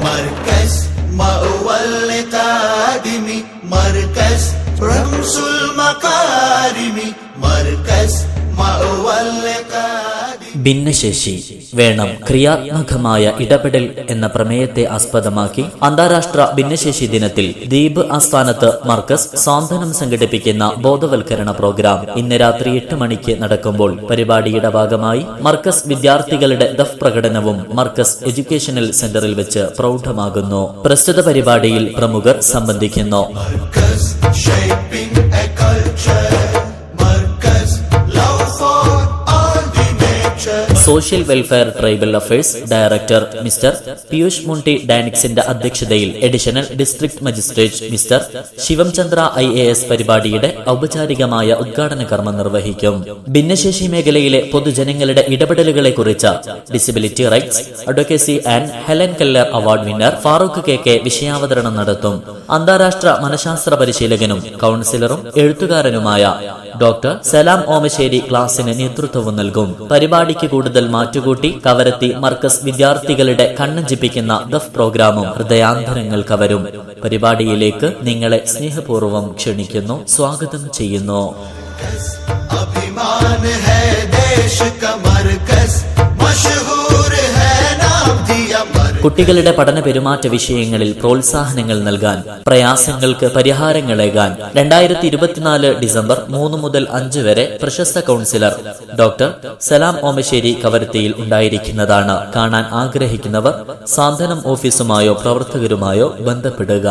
مركز مأوى القادم مركز رمز المكارم مركز مأوى القادم. ഭിന്നശേഷി വേണം ക്രിയാത്മകമായ ഇടപെടൽ എന്ന പ്രമേയത്തെ ആസ്പദമാക്കി അന്താരാഷ്ട്ര ഭിന്നശേഷി ദിനത്തിൽ ദ്വീപ് ആസ്ഥാനത്ത് മർക്കസ് സാന്ത്വനം സംഘടിപ്പിക്കുന്ന ബോധവൽക്കരണ പ്രോഗ്രാം ഇന്ന് രാത്രി 8 മണിക്ക് നടക്കുമ്പോൾ പരിപാടിയുടെ ഭാഗമായി മർക്കസ് വിദ്യാർത്ഥികളുടെ ദഫ് പ്രകടനവും മർക്കസ് എഡ്യൂക്കേഷണൽ സെന്ററിൽ വെച്ച് പ്രൗഢമാകുന്നു. പ്രസ്തുത പരിപാടിയിൽ പ്രമുഖർ സംബന്ധിക്കുന്നു. Social welfare tribal affairs director mister Piyush Mundi ഡാനിക്സിന്റെ അധ്യക്ഷതയിൽ additional district magistrate mister Shivam Chandra IAS പരിപാടിയുടെ ഔപചാരികമായ ഉദ്ഘാടന കർമ്മം നിർവഹിക്കും. ഭിന്നശേഷി മേഖലയിലെ പൊതുജനങ്ങളുടെ ഇടപെടലുകളെ കുറിച്ച് disability rights advocacy and Helen Keller award winner Farooq KK വിഷയാവതരണം നടത്തും. അന്താരാഷ്ട്ര മനഃശാസ്ത്ര പരിശീലകനും കൗൺസിലറും എഴുത്തുകാരനുമായ ഡോക്ടർ സലാം ഓമശ്ശേരി ക്ലാസിന് നേതൃത്വവും നൽകും. പരിപാടിക്ക് കൂടുതൽ മാറ്റുകൂട്ടി കവരത്തി മർക്കസ് വിദ്യാർത്ഥികളുടെ കണ്ണഞ്ചിപ്പിക്കുന്ന ദഫ് പ്രോഗ്രാമും ഹൃദയാന്തരങ്ങൾ കവരും. പരിപാടിയിലേക്ക് നിങ്ങളെ സ്നേഹപൂർവ്വം ക്ഷണിക്കുന്നു, സ്വാഗതം ചെയ്യുന്നു. കുട്ടികളുടെ പഠന പെരുമാറ്റ വിഷയങ്ങളിൽ പ്രോത്സാഹനങ്ങൾ നൽകാൻ, പ്രയാസങ്ങൾക്ക് പരിഹാരങ്ങളേകാൻ 2024 ഡിസംബർ 3 മുതൽ 5 വരെ പ്രശസ്ത കൗൺസിലർ ഡോക്ടർ സലാം ഓമശ്ശേരി കവരത്തിയിൽ ഉണ്ടായിരിക്കുന്നതാണ്. കാണാൻ ആഗ്രഹിക്കുന്നവർ സാന്ത്വനം ഓഫീസുമായോ പ്രവർത്തകരുമായോ ബന്ധപ്പെടുക.